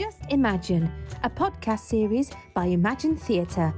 Just Imagine, a podcast series by Imagine Theatre.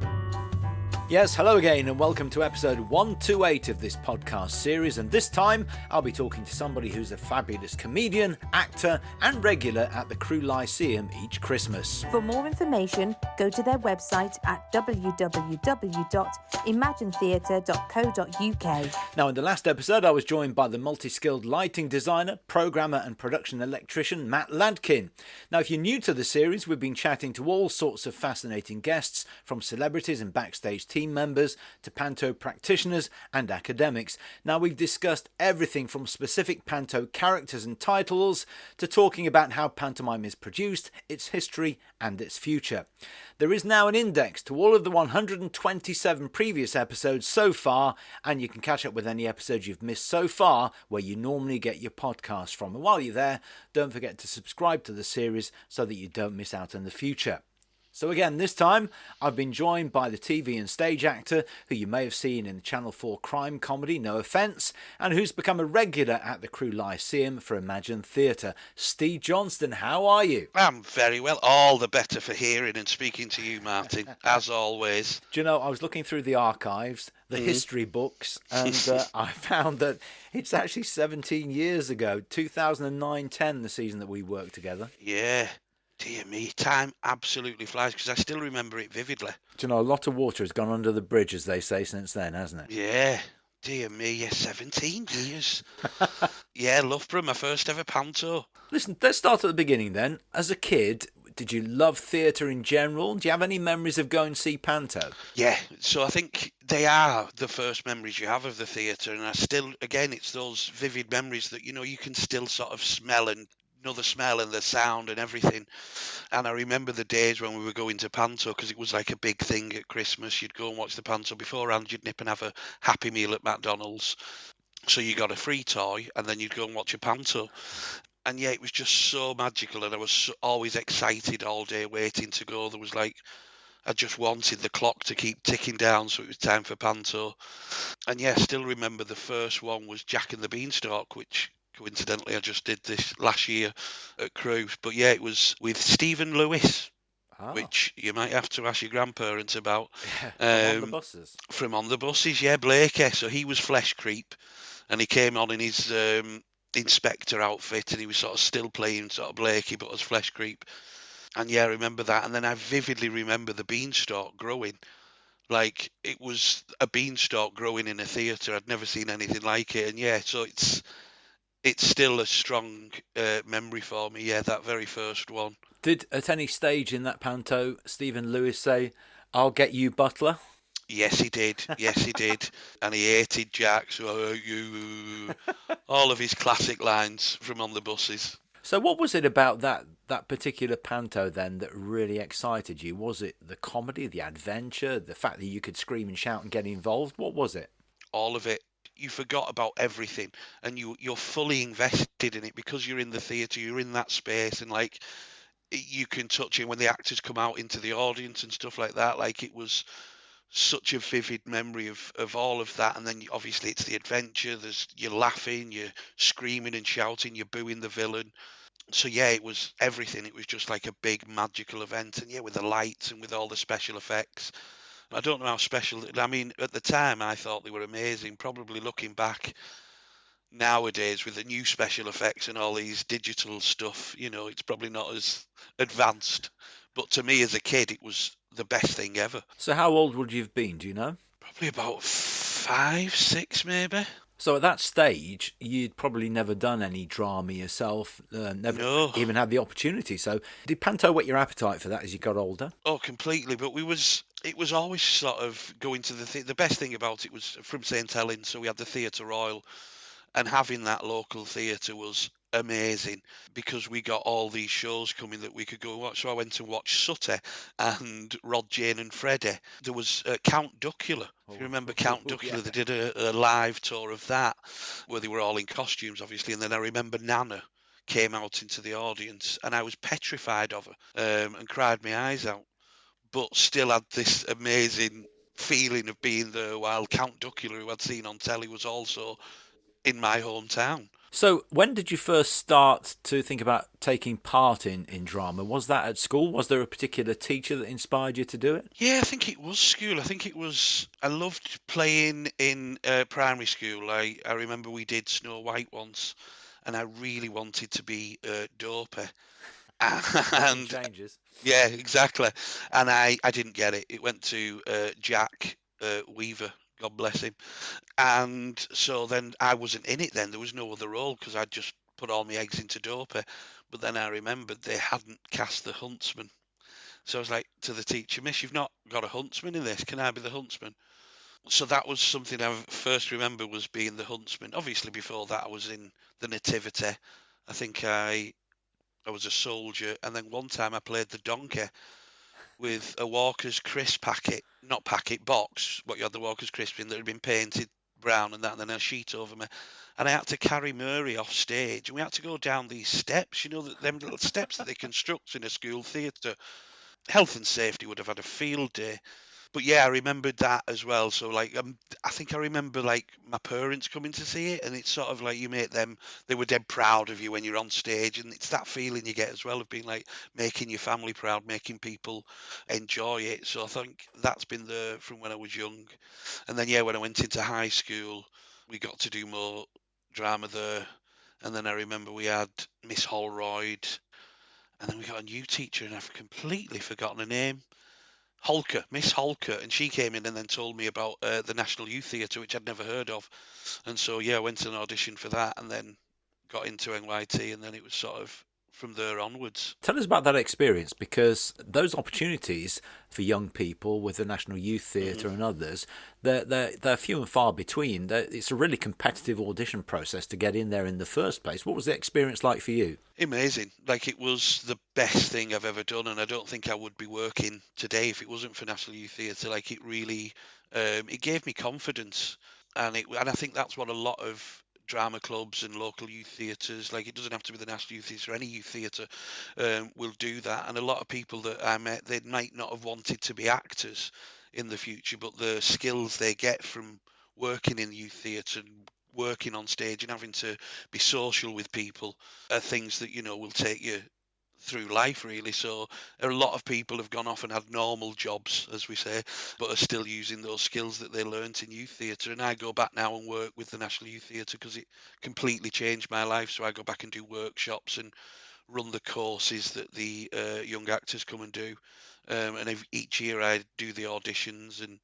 Yes, hello again and welcome to episode 128 of this podcast series, and this time I'll be talking to somebody who's a fabulous comedian, actor and regular at the Crewe Lyceum each Christmas. For more information, go to their website at www.imaginetheatre.co.uk. Now, in the last episode I was joined by the multi-skilled lighting designer, programmer and production electrician Matt Ladkin. Now, if you're new to the series, we've been chatting to all sorts of fascinating guests, from celebrities and backstage team members to panto practitioners and academics. Now, we've discussed everything from specific panto characters and titles to talking about how pantomime is produced, its history and its future. There is now an index to all of the 127 previous episodes so far, and you can catch up with any episodes you've missed so far where you normally get your podcast from. And while you're there, don't forget to subscribe to the series so that you don't miss out in the future. So again, this time I've been joined by the TV and stage actor who you may have seen in the Channel 4 crime comedy No Offence, and who's become a regular at the Crewe Lyceum for Imagine Theatre. Ste Johnston, how are you? I'm very well. All the better for hearing and speaking to you, Martin, as always. Do you know, I was looking through the archives, the history books, and I found that it's actually 17 years ago, 2009-10, the season that we worked together. Yeah. Dear me, time absolutely flies because I still remember it vividly. Do you know, a lot of water has gone under the bridge, as they say, since then, hasn't it? Yeah, dear me, yeah, 17 years. Yeah, Loughborough, my first ever panto. Listen, let's start at the beginning then. As a kid, did you love theatre in general? Do you have any memories of going to see panto? Yeah, so I think they are the first memories you have of the theatre, and I still, again, it's those vivid memories that, you know, you can still sort of smell and know the smell and the sound and everything. And I remember the days when we were going to panto because it was like a big thing at Christmas. You'd go and watch the panto beforehand, you'd nip and have a Happy Meal at McDonald's, so you got a free toy, and then you'd go and watch a panto. And yeah, it was just so magical, and I was always excited all day waiting to go. There was like, I just wanted the clock to keep ticking down, so it was time for panto. And yeah, I still remember the first one was Jack and the Beanstalk, which coincidentally I just did this last year at Crewe. But yeah, it was with Stephen Lewis, which you might have to ask your grandparents about. Yeah, from On the Buses. From On the Buses, yeah, Blakey. So he was Flesh Creep, and he came on in his inspector outfit, and he was sort of still playing sort of Blakey, but as Flesh Creep. And yeah, I remember that. And then I vividly remember the beanstalk growing. Like, it was a beanstalk growing in a theatre. I'd never seen anything like it. And yeah, so it's still a strong memory for me, yeah, that very first one. Did, at any stage in that panto, Stephen Lewis say, "I'll get you, butler"? Yes, he did. Yes, he did. And he hated Jack, so I hate you. All of his classic lines from On the Buses. So what was it about that particular panto then that really excited you? Was it the comedy, the adventure, the fact that you could scream and shout and get involved? What was it? All of it. You forgot about everything, and you're fully invested in it because you're in the theatre, you're in that space, and like you can touch it when the actors come out into the audience and stuff like that. Like, it was such a vivid memory of all of that. And then obviously it's the adventure. You're laughing, you're screaming and shouting, you're booing the villain. So yeah, it was everything. It was just like a big magical event, and yeah, with the lights and with all the special effects. I don't know how special. I mean, at the time, I thought they were amazing. Probably looking back nowadays with the new special effects and all these digital stuff, you know, it's probably not as advanced. But to me, as a kid, it was the best thing ever. So how old would you have been, do you know? Probably about 5, 6 maybe. So at that stage, you'd probably never done any drama yourself, never even had the opportunity. So did panto whet your appetite for that as you got older? Oh, completely. But it was always sort of going to the best thing about it was from St Helens. So we had the Theatre Royal, and having that local theatre was amazing because we got all these shows coming that we could go and watch. So I went and watched Sutter and Rod, Jane and Freddie. There was Count Duckula. If you remember Count Duckula, they did a live tour of that where they were all in costumes, obviously. And then I remember Nana came out into the audience, and I was petrified of her and cried my eyes out, but still had this amazing feeling of being there while Count Duckula, who I'd seen on telly, was also in my hometown. So, when did you first start to think about taking part in drama? Was that at school? Was there a particular teacher that inspired you to do it? Yeah, I think it was school. I think it was. I loved playing in primary school. I remember we did Snow White once, and I really wanted to be Dopey. Nothing And changes. yeah, exactly. And I didn't get it. It went to Jack Weaver, God bless him. And so then I wasn't in it then. There was no other role because I'd just put all my eggs into Dopey. But then I remembered they hadn't cast the huntsman. So I was like to the teacher, Miss, you've not got a huntsman in this. Can I be the huntsman? So that was something I first remember was being the huntsman. Obviously, before that, I was in the Nativity. I think I was a soldier. And then one time I played the donkey with a Walker's crisp packet, not packet, box, what you had the Walker's crisp in that had been painted brown and that, and then a sheet over me. And I had to carry Murray off stage, and we had to go down these steps, them little steps that they construct in a school theatre. Health and safety would have had a field day. But yeah, I remembered that as well. So like, I think I remember like my parents coming to see it, and it's sort of like you make them. They were dead proud of you when you're on stage, and it's that feeling you get as well of being like making your family proud, making people enjoy it. So I think that's been there from when I was young, and then yeah, when I went into high school, we got to do more drama there, and then I remember we had Miss Holroyd, and then we got a new teacher, and I've completely forgotten her name. Holker, Miss Holker, and she came in and then told me about the National Youth Theatre, which I'd never heard of. And so, yeah, I went to an audition for that and then got into NYT, and then it was sort of from there onwards. Tell us about that experience, because those opportunities for young people with the National Youth Theatre and others, they're few and far between. It's a really competitive audition process to get in there in the first place. What was the experience like for you? Amazing. Like, it was the best thing I've ever done, and I don't think I would be working today if it wasn't for National Youth Theatre. Like, it really, it gave me confidence, and I think that's what a lot of drama clubs and local youth theatres, like, it doesn't have to be the National Youth Theatre, any youth theatre will do that. And a lot of people that I met, they might not have wanted to be actors in the future, but the skills they get from working in youth theatre and working on stage and having to be social with people are things that will take you through life, really. So a lot of people have gone off and had normal jobs, as we say, but are still using those skills that they learnt in youth theatre. And I go back now and work with the National Youth Theatre because it completely changed my life. So I go back and do workshops and run the courses that the young actors come and do. And each year I do the auditions and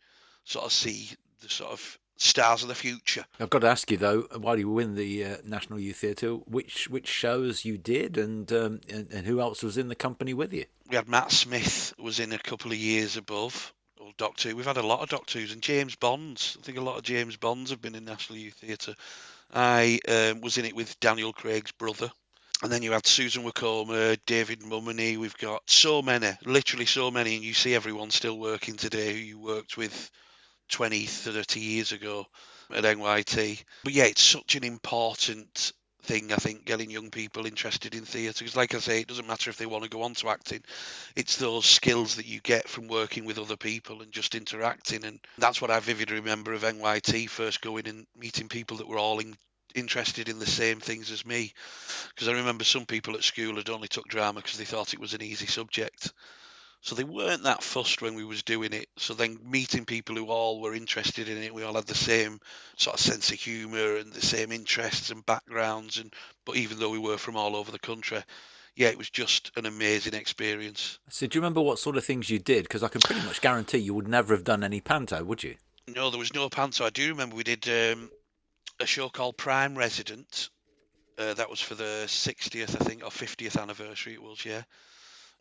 sort of see the sort of stars of the future. I've got to ask you though, while you were in the National Youth Theatre, which shows you did, and who else was in the company with you? We had Matt Smith was in a couple of years above, or Doctor Who. We've had a lot of Doctor Who's and James Bonds. I think a lot of James Bonds have been in National Youth Theatre. I was in it with Daniel Craig's brother. And then you had Susan Wacoma, David Mummoney. We've got so many, literally so many, and you see everyone still working today who you worked with 20, 30 years ago at NYT. But yeah, it's such an important thing, I think, getting young people interested in theatre. Because like I say, it doesn't matter if they want to go on to acting. It's those skills that you get from working with other people and just interacting. And that's what I vividly remember of NYT, first going and meeting people that were all interested in the same things as me, because I remember some people at school had only took drama because they thought it was an easy subject, so they weren't that fussed when we was doing it. So then meeting people who all were interested in it, we all had the same sort of sense of humour and the same interests and backgrounds, and but even though we were from all over the country, yeah, it was just an amazing experience. So do you remember what sort of things you did? Because I can pretty much guarantee you would never have done any panto, would you? No, there was no panto. I do remember we did a show called Prime Resident. That was for the 60th, I think, or 50th anniversary it was, yeah.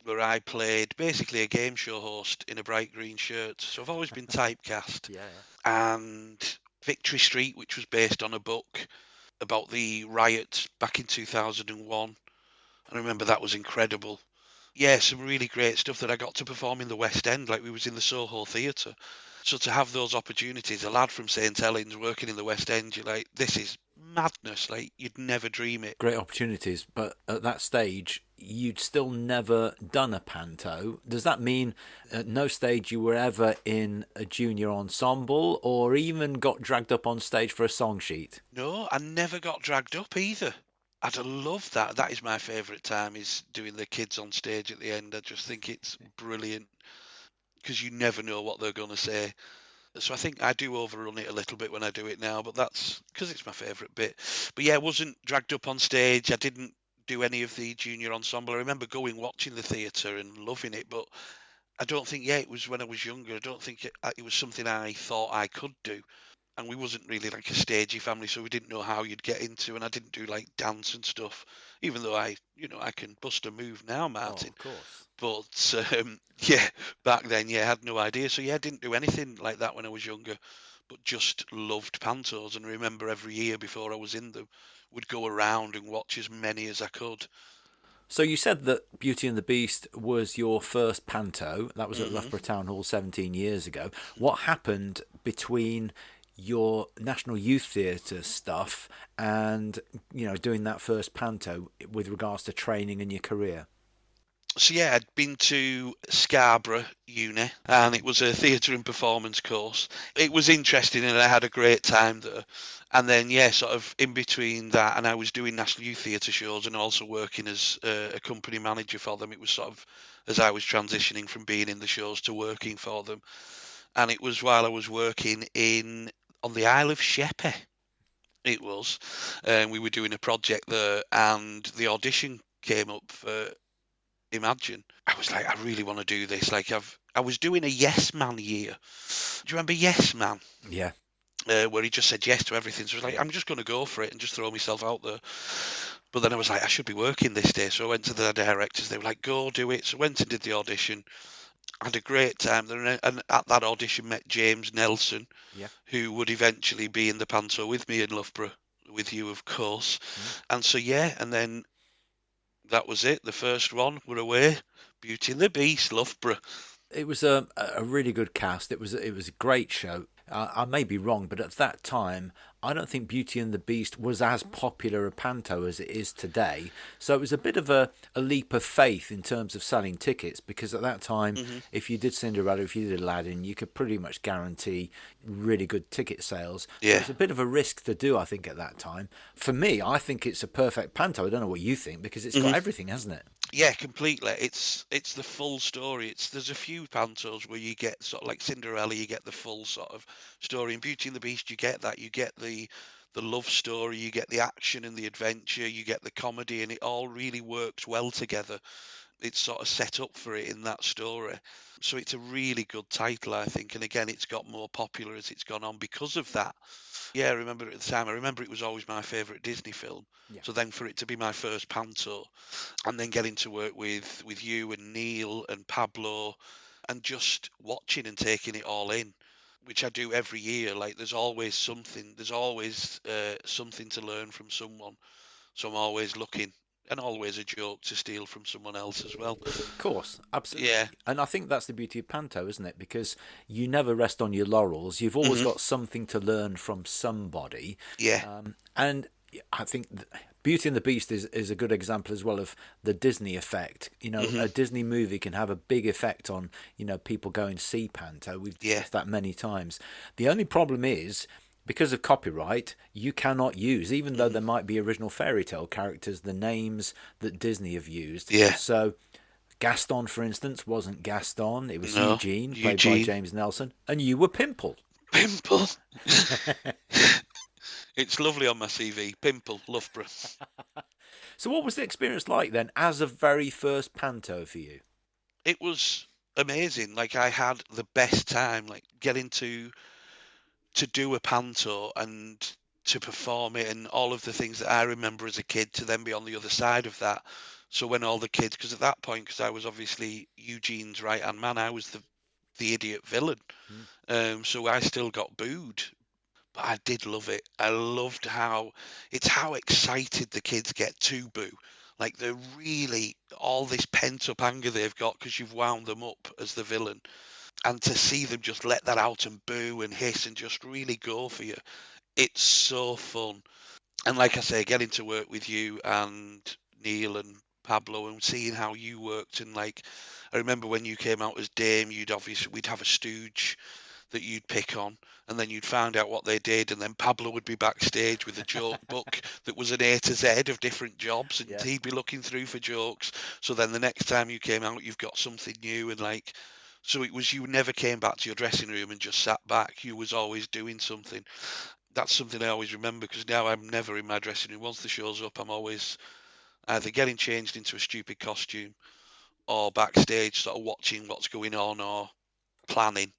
Where I played basically a game show host in a bright green shirt. So I've always been typecast. Yeah. And Victory Street, which was based on a book about the riot back in 2001. I remember that was incredible. Yeah, some really great stuff that I got to perform in the West End, like we was in the Soho Theatre. So to have those opportunities, a lad from St Helens working in the West End, you're like, this is madness. Like, you'd never dream it. Great opportunities, but at that stage, you'd still never done a panto. Does that mean at no stage you were ever in a junior ensemble or even got dragged up on stage for a song sheet? No, I never got dragged up either. I'd love that. That is my favourite time, is doing the kids on stage at the end. I just think it's brilliant because you never know what they're going to say. So I think I do overrun it a little bit when I do it now, but that's because it's my favourite bit. But yeah, I wasn't dragged up on stage. I didn't do any of the junior ensemble. I remember watching the theatre and loving it, but I don't think, it was when I was younger. I don't think it was something I thought I could do. And we wasn't really like a stagey family, so we didn't know how you'd get into, and I didn't do like dance and stuff, even though I can bust a move now, Martin. Oh, of course. But yeah, back then, I had no idea. So yeah, I didn't do anything like that when I was younger, but just loved pantos. And remember, every year before I was in them, would go around and watch as many as I could. So you said that Beauty and the Beast was your first panto. That was at Loughborough Town Hall 17 years ago. What happened between your National Youth Theatre stuff and, doing that first panto with regards to training and your career? So yeah, I'd been to Scarborough Uni, and it was a theatre and performance course. It was interesting, and I had a great time there. And then sort of in between that, and I was doing National Youth Theatre shows and also working as a company manager for them. It was sort of as I was transitioning from being in the shows to working for them. And it was while I was working on the Isle of Sheppey. It was, and we were doing a project there, and the audition came up for Imagine. I was like, I really want to do this. Like, I was doing a Yes Man year. Do you remember Yes Man? Yeah. Where he just said yes to everything. So I was like, I'm just going to go for it and just throw myself out there. But then I was like, I should be working this day. So I went to the directors. They were like, go do it. So I went and did the audition. Had a great time there. And at that audition met James Nelson, who would eventually be in the panto with me in Loughborough, with you, of course. And so, and then that was it. The first one, we're away. Beauty and the Beast, Loughborough. It was a really good cast. It was a great show. I may be wrong, but at that time, I don't think Beauty and the Beast was as popular a panto as it is today. So it was a bit of a leap of faith in terms of selling tickets, because at that time, if you did Cinderella, if you did Aladdin, you could pretty much guarantee really good ticket sales. Yeah. So it's a bit of a risk to do, I think, at that time. For me, I think it's a perfect panto. I don't know what you think, because it's got everything, hasn't it? Yeah, completely. It's the full story. There's a few pantos where you get sort of like Cinderella, you get the full sort of story. In Beauty and the Beast, you get that. You get the love story, you get the action and the adventure, you get the comedy, and it all really works well together. It's sort of set up for it in that story. So it's a really good title, I think. And again, it's got more popular as it's gone on because of that. Yeah, I remember at the time. I remember it was always my favourite Disney film. Yeah. So then for it to be my first panto, and then getting to work with you and Neil and Pablo, and just watching and taking it all in, which I do every year. Like, there's always something. There's always something to learn from someone. So I'm always looking. And always a joke to steal from someone else as well. Of course, absolutely. Yeah. And I think that's the beauty of panto, isn't it? Because you never rest on your laurels. You've always got something to learn from somebody. Yeah. And I think Beauty and the Beast is a good example as well of the Disney effect. A Disney movie can have a big effect on, people going to see panto. We've discussed that many times. The only problem is, because of copyright, you cannot use, even though there might be original fairy tale characters, the names that Disney have used. Yeah. So Gaston, for instance, wasn't Gaston. It was Eugene, played by James Nelson. And you were Pimple. Pimple? It's lovely on my CV. Pimple, Loughborough. So what was the experience like then as a very first panto for you? It was amazing. Like, I had the best time, like, getting to do a panto and to perform it, and all of the things that I remember as a kid, to then be on the other side of that. So when all the kids, because at that point, because I was obviously Eugene's right hand man, I was the idiot villain. So I still got booed, but I did love it. I loved how excited the kids get to boo. Like, they're really, all this pent up anger they've got because you've wound them up as the villain. And to see them just let that out and boo and hiss and just really go for you, it's so fun. And like I say, getting to work with you and Neil and Pablo and seeing how you worked, and like I remember when you came out as Dame, we'd have a stooge that you'd pick on, and then you'd find out what they did, and then Pablo would be backstage with a joke book that was an A to Z of different jobs, and Yeah. he'd be looking through for jokes. So then the next time you came out, you've got something new, and like, so it was, you never came back to your dressing room and just sat back. You was always doing something. That's something I always remember, because now I'm never in my dressing room. Once the show's up, I'm always either getting changed into a stupid costume or backstage, sort of watching what's going on or planning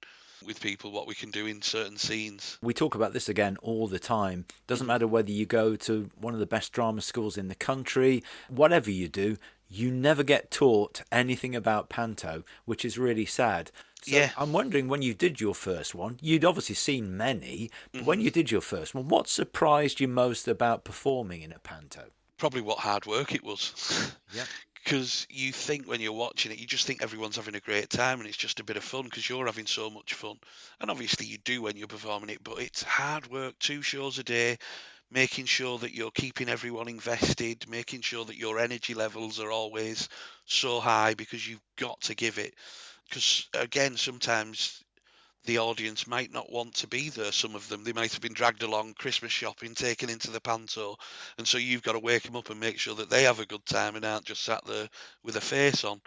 with people what we can do in certain scenes. We talk about this again all the time. Doesn't matter whether you go to one of the best drama schools in the country, whatever you do, you never get taught anything about panto, which is really sad. So Yeah. I'm wondering, when you did your first one, you'd obviously seen many, but when you did your first one, what surprised you most about performing in a panto? Probably what hard work it was. Yeah. Because you think when you're watching it, you just think everyone's having a great time and it's just a bit of fun because you're having so much fun. And obviously you do when you're performing it, but it's hard work, 2 shows a day, making sure that you're keeping everyone invested, making sure that your energy levels are always so high, because you've got to give it. Because again, sometimes the audience might not want to be there. Some of them, they might have been dragged along Christmas shopping, taken into the panto, and so you've got to wake them up and make sure that they have a good time and aren't just sat there with a face on.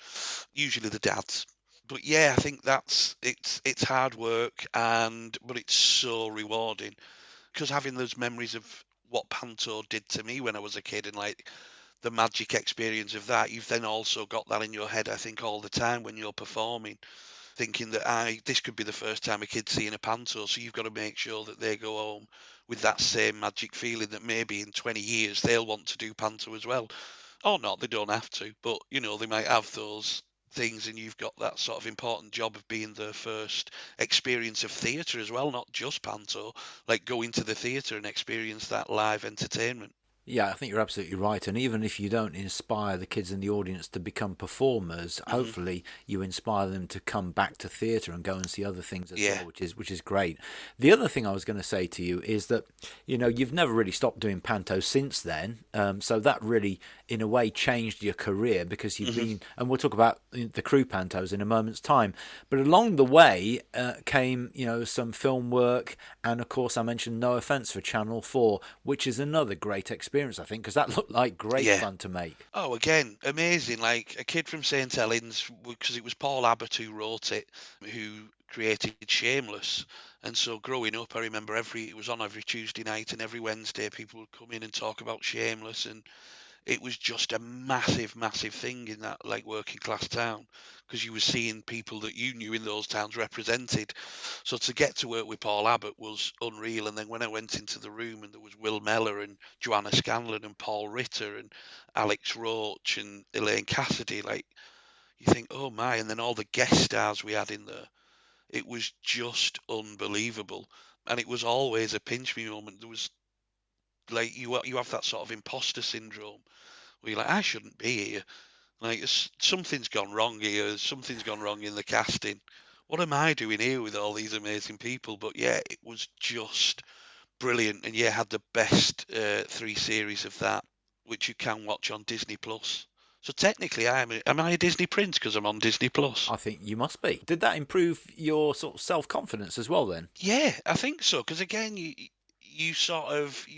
Usually the dads. But yeah, I think it's hard work, but it's so rewarding, because having those memories of what panto did to me when I was a kid, and like the magic experience of that, you've then also got that in your head, I think, all the time when you're performing, thinking that this could be the first time a kid's seeing a panto, so you've got to make sure that they go home with that same magic feeling that maybe in 20 years they'll want to do panto as well. Or not, they don't have to, but they might have those things, and you've got that sort of important job of being their first experience of theatre as well, not just panto, like going to the theatre and experience that live entertainment. Yeah, I think you're absolutely right. And even if you don't inspire the kids in the audience to become performers, hopefully you inspire them to come back to theatre and go and see other things as Yeah. well, which is great. The other thing I was going to say to you is that, you've never really stopped doing panto since then. So that really, in a way, changed your career, because you've been, and we'll talk about the crew pantos in a moment's time. But along the way came, some film work. And of course, I mentioned No Offence for Channel 4, which is another great experience, I think, because that looked like great fun to make. Oh, again, amazing. Like a kid from St Helens, because it was Paul Abbott who wrote it, who created Shameless. And so growing up, I remember it was on every Tuesday night, and every Wednesday people would come in and talk about Shameless, and it was just a massive, massive thing in that like working class town, because you were seeing people that you knew in those towns represented. So to get to work with Paul Abbott was unreal. And then when I went into the room and there was Will Mellor and Joanna Scanlon and Paul Ritter and Alex Roach and Elaine Cassidy, like you think, oh my, and then all the guest stars we had in there, it was just unbelievable. And it was always a pinch me moment. There was like you have that sort of imposter syndrome where you're like, I shouldn't be here. Like something's gone wrong here. Something's gone wrong in the casting. What am I doing here with all these amazing people? But yeah, it was just brilliant, and yeah, had the best 3 series of that, which you can watch on Disney Plus. So technically, am I a Disney prince because I'm on Disney Plus? I think you must be. Did that improve your sort of self-confidence as well then? Yeah, I think so. Because again, you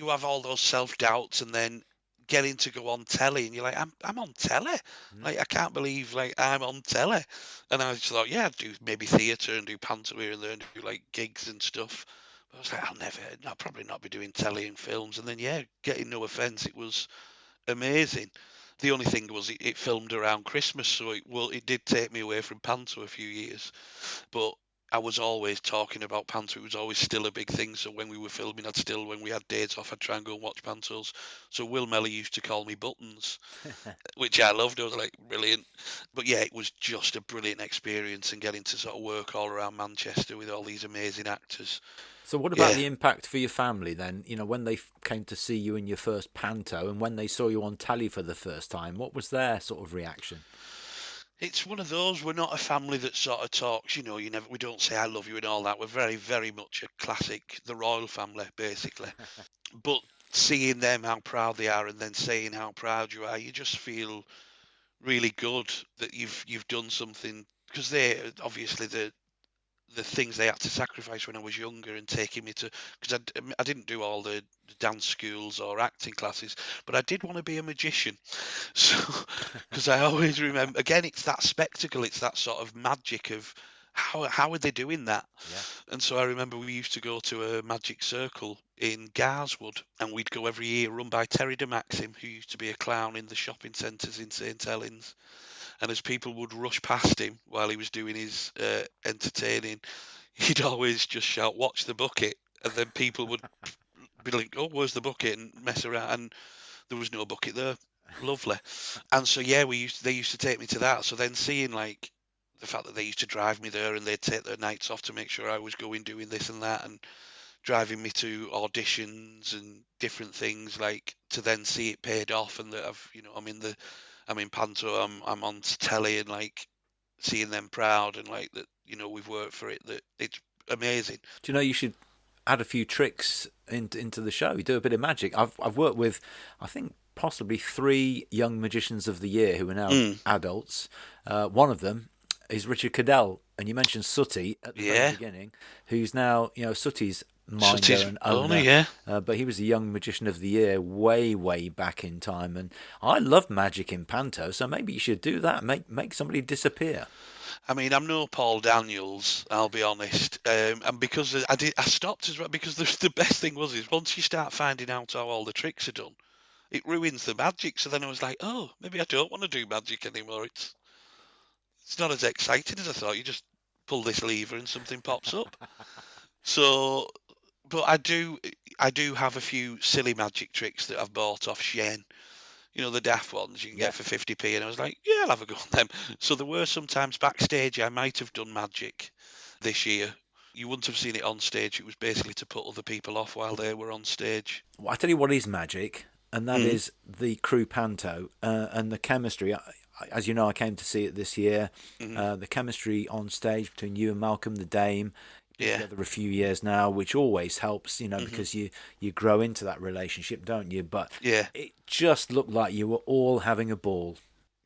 have all those self doubts, and then getting to go on telly, and you're like, I'm on telly. Like I can't believe like I'm on telly. And I just thought, yeah, I'd do maybe theatre and do panto here and there and do like gigs and stuff. But I was like, I'll probably not be doing telly and films. And then yeah, getting No Offence, it was amazing. The only thing was it filmed around Christmas, so it did take me away from panto a few years, but I was always talking about panto. It was always still a big thing. So when we were filming, when we had days off, I'd try and go and watch pantos. So Will Mellor used to call me Buttons, which I loved. I was like, brilliant. But yeah, it was just a brilliant experience, and getting to sort of work all around Manchester with all these amazing actors. So what about Yeah. the impact for your family then? When they came to see you in your first panto, and when they saw you on telly for the first time, what was their sort of reaction? It's one of those. We're not a family that sort of talks. We don't say I love you and all that. We're very, very much a classic, the royal family, basically. But seeing them, how proud they are, and then saying how proud you are, you just feel really good that you've done something, because they obviously the things they had to sacrifice when I was younger and taking me to, because I didn't do all the dance schools or acting classes, but I did want to be a magician. So, because I always remember, again, it's that spectacle, it's that sort of magic of how are they doing that? Yeah. And so I remember we used to go to a magic circle in Garswood, and we'd go every year, run by Terry de Maxim, who used to be a clown in the shopping centres in St Helens. And as people would rush past him while he was doing his entertaining, he'd always just shout, "Watch the bucket," and then people would be like, "Oh, where's the bucket?" and mess around, and there was no bucket there. Lovely. And so yeah, they used to take me to that. So then seeing like the fact that they used to drive me there and they'd take their nights off to make sure I was going doing this and that, and driving me to auditions and different things, like to then see it paid off, and that I'm in panto, I'm on telly, and like seeing them proud, and like that, we've worked for it, that it's amazing. Do you know you should add a few tricks into the show? You do a bit of magic. I've worked with, I think, possibly 3 young magicians of the year who are now adults. One of them is Richard Cadell, and you mentioned Sooty at the very beginning, who's now, Sooty's minder Sooty's and owner, yeah. But he was the young magician of the year way back in time, and I love magic in panto, so maybe you should do that, make somebody disappear. I mean, I'm no Paul Daniels, I'll be honest, and because I stopped as well, because the best thing is once you start finding out how all the tricks are done, it ruins the magic. So then I was like, oh, maybe I don't want to do magic anymore. It's not as exciting as I thought. You just pull this lever and something pops up. So, but I do have a few silly magic tricks that I've bought off Shein. The daft ones you can get for 50p, and I was like, yeah, I'll have a go on them. So there were sometimes backstage I might have done magic this year. You wouldn't have seen it on stage. It was basically to put other people off while they were on stage. Well, I tell you what is magic, and that is the crew panto and the chemistry. As you know, I came to see it this year. The chemistry on stage between you and Malcolm, the Dame, together a few years now, which always helps, because you grow into that relationship, don't you? But it just looked like you were all having a ball.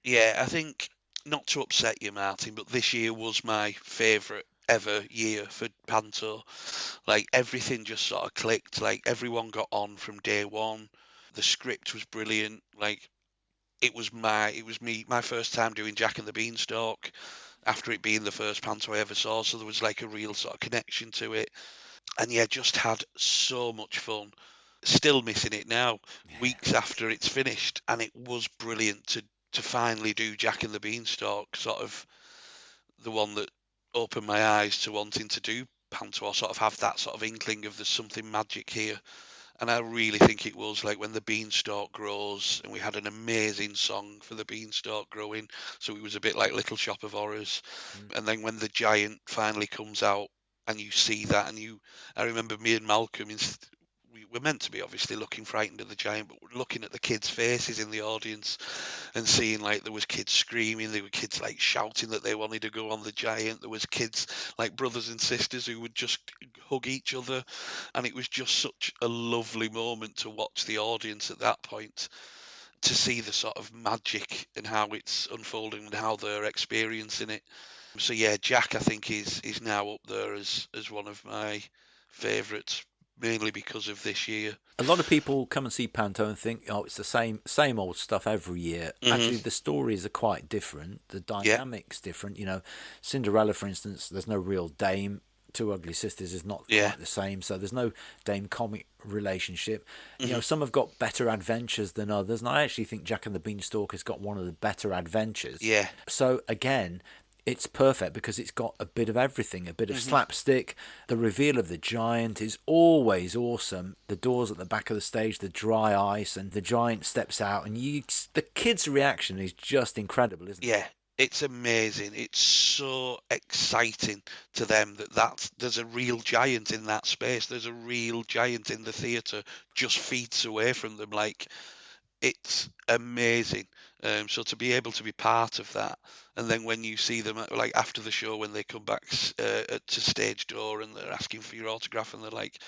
Yeah, I think, not to upset you, Martin, but this year was my favourite ever year for panto. Like, everything just sort of clicked. Like, everyone got on from day one. The script was brilliant. Like, it was my first time doing Jack and the Beanstalk, after it being the first panto I ever saw, so there was like a real sort of connection to it. And yeah, just had so much fun. Still missing it now, weeks after it's finished, and it was brilliant to finally do Jack and the Beanstalk, sort of the one that opened my eyes to wanting to do panto, or sort of have that sort of inkling of there's something magic here. And I really think it was like when the beanstalk grows, and we had an amazing song for the beanstalk growing. So it was a bit like Little Shop of Horrors. And then when the giant finally comes out and you see that, I remember me and Malcolm, we were meant to be obviously looking frightened of the giant, but we're looking at the kids' faces in the audience and seeing like there was kids screaming, there were kids like shouting that they wanted to go on the giant, there was kids like brothers and sisters who would just hug each other, and it was just such a lovely moment to watch the audience at that point, to see the sort of magic and how it's unfolding and how they're experiencing it. So yeah, Jack, I think is now up there as one of my favourites, mainly because of this year. A lot of people come and see panto and think, oh, it's the same old stuff every year. Actually, the stories are quite different. The dynamic's different. Cinderella, for instance, there's no real dame. Two Ugly Sisters is not quite the same, so there's no dame comic relationship. Some have got better adventures than others, and I actually think Jack and the Beanstalk has got one of the better adventures. Yeah. So again, it's perfect because it's got a bit of everything, a bit of slapstick. The reveal of the giant is always awesome. The doors at the back of the stage, the dry ice, and the giant steps out, and the kids' reaction is just incredible, isn't it? Yeah, it's amazing. It's so exciting to them that there's a real giant in that space. There's a real giant in the theatre just feet away from them. Like, it's amazing. So to be able to be part of that, and then when you see them like after the show, when they come back to stage door and they're asking for your autograph, and they're like,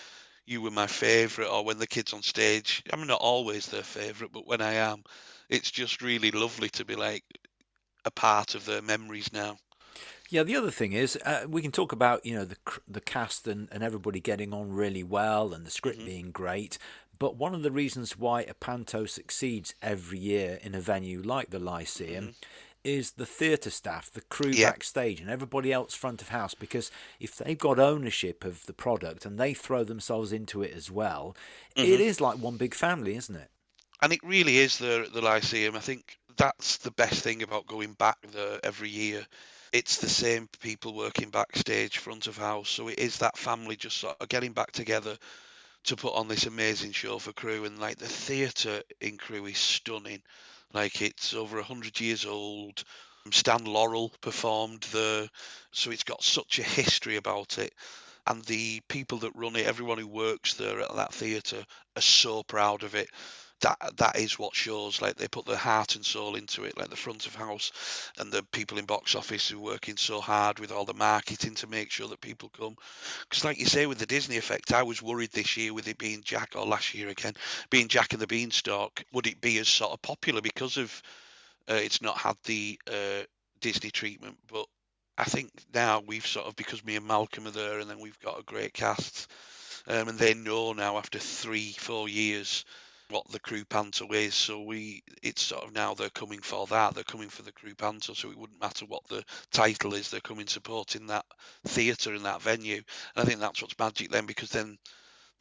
you were my favourite, or when the kids on stage, I'm not always their favourite, but when I am, it's just really lovely to be like a part of their memories now. Yeah, the other thing is, we can talk about the cast and everybody getting on really well and the script Hmm. being great. But one of the reasons why a panto succeeds every year in a venue like the Lyceum Hmm. is the theatre staff, the crew Yeah. backstage, and everybody else front of house. Because if they've got ownership of the product and they throw themselves into it as well, it Hmm. is like one big family, isn't it? And it really is the Lyceum. I think that's the best thing about going back there every year. It's the same people working backstage, front of house. So it is that family just sort of getting back together to put on this amazing show for Crewe. And like the theatre in Crewe is stunning. Like it's over 100 years old. Stan Laurel performed there, so it's got such a history about it. And the people that run it, everyone who works there at that theatre, are so proud of it. That is what shows. Like they put their heart and soul into it, like the front of house and the people in box office who are working so hard with all the marketing to make sure that people come. Because, like you say, with the Disney effect, I was worried this year with it being Jack, or last year again, being Jack and the Beanstalk, would it be as sort of popular because of it's not had the Disney treatment? But I think now we've sort of, because me and Malcolm are there, and then we've got a great cast, and they know now after 3-4 years what the Crew Panto is. So it's sort of now they're coming for that. They're coming for the Crew Panto. So it wouldn't matter what the title is. They're coming supporting that theatre and that venue. And I think that's what's magic then, because then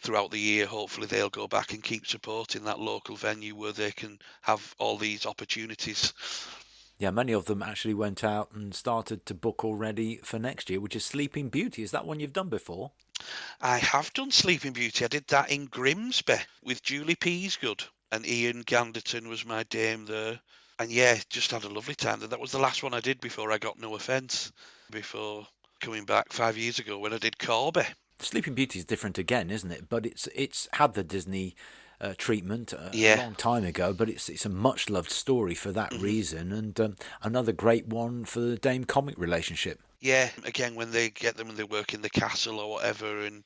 throughout the year, hopefully they'll go back and keep supporting that local venue where they can have all these opportunities. Yeah, many of them actually went out and started to book already for next year, which is Sleeping Beauty. Is that one you've done before? I have done Sleeping Beauty. I did that in Grimsby with Julie Peasgood, and Ian Ganderton was my dame there. And yeah, just had a lovely time. That was the last one I did before I got No Offence, before coming back 5 years ago when I did Corby. Sleeping Beauty is different again, isn't it? But it's had the Disney treatment a Yeah. long time ago, but it's a much loved story for that Hmm. reason, and another great one for the Dame comic relationship. Yeah, again, when they get them and they work in the castle or whatever. And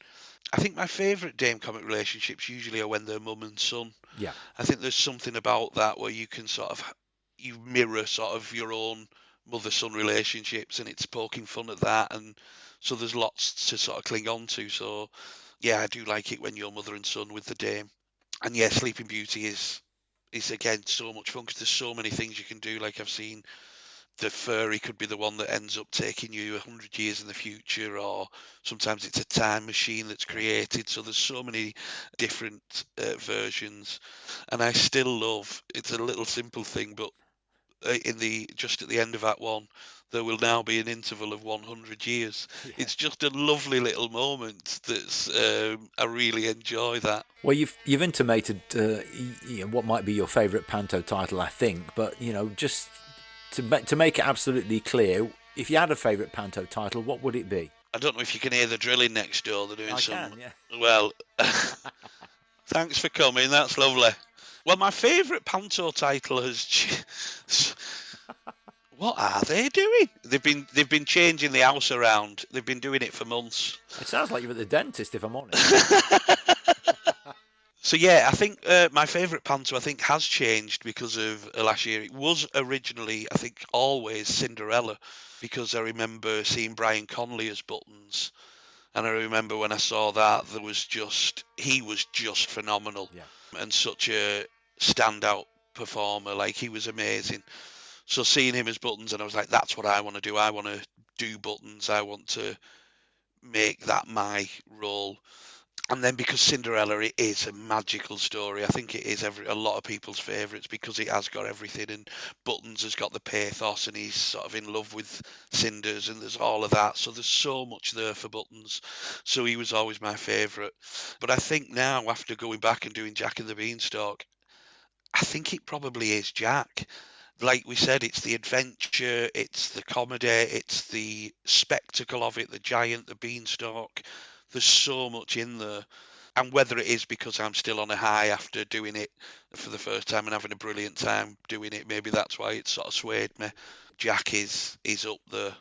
I think my favourite Dame comic relationships usually are when they're mum and son. Yeah, I think there's something about that where you can sort of, you mirror sort of your own mother-son relationships, and it's poking fun at that. And so there's lots to sort of cling on to. So yeah, I do like it when you're mother and son with the Dame. And yeah, Sleeping Beauty is again so much fun because there's so many things you can do. Like I've seen the fairy could be the one that ends up taking you 100 years in the future, or sometimes it's a time machine that's yeah. created. So there's so many different versions, and I still love. It's a little simple thing, but in the just at the end of Act One, there will now be an interval of 100 years. Yeah. It's just a lovely little moment. That's I really enjoy that. Well, you've intimated what might be your favourite panto title, I think, but just to make it absolutely clear, if you had a favourite panto title, what would it be? I don't know if you can hear the drilling next door. They're doing I some. can, yeah. Well, thanks for coming. That's lovely. Well, my favourite panto title has. What are they doing? They've been changing the house around. They've been doing it for months. It sounds like you're at the dentist, if I'm honest. So yeah, I think my favourite panto I think has changed because of last year. It was originally, I think, always Cinderella, because I remember seeing Brian Conley as Buttons, and I remember when I saw that he was just phenomenal, Yeah. and such a standout performer. Like he was amazing. So seeing him as Buttons, and I was like, that's what I want to do. I want to do Buttons. I want to make that my role. And then because Cinderella, it is a magical story. I think it is a lot of people's favourites because it has got everything. And Buttons has got the pathos, and he's sort of in love with Cinders, and there's all of that. So there's so much there for Buttons. So he was always my favourite. But I think now, after going back and doing Jack and the Beanstalk, I think it probably is Jack. Like we said, it's the adventure, it's the comedy, it's the spectacle of it, the giant, the beanstalk. There's so much in there. And whether it is because I'm still on a high after doing it for the first time and having a brilliant time doing it, maybe that's why it sort of swayed me. Jack is up there.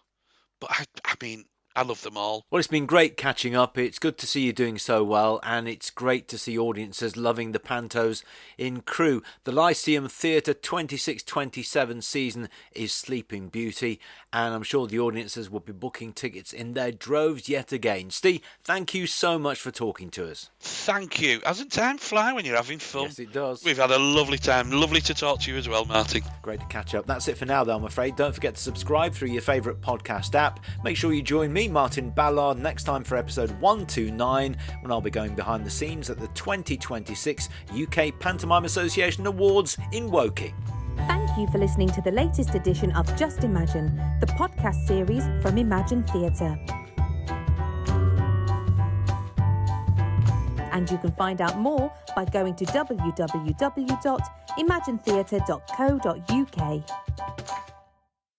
But I mean, I love them all. Well, it's been great catching up. It's good to see you doing so well, and it's great to see audiences loving the pantos in Crewe. The Lyceum Theatre 26-27 season is Sleeping Beauty, and I'm sure the audiences will be booking tickets in their droves yet again. Steve, thank you so much for talking to us. Thank you. Hasn't time fly when you're having fun? Yes, it does. We've had a lovely time. Lovely to talk to you as well, Martin. Great to catch up. That's it for now, though, I'm afraid. Don't forget to subscribe through your favourite podcast app. Make sure you join me, Martin Ballard, next time for episode 129, when I'll be going behind the scenes at the 2026 UK Pantomime Association Awards in Woking. Thank you for listening to the latest edition of Just Imagine, the podcast series from Imagine Theatre. And you can find out more by going to www.imaginetheatre.co.uk.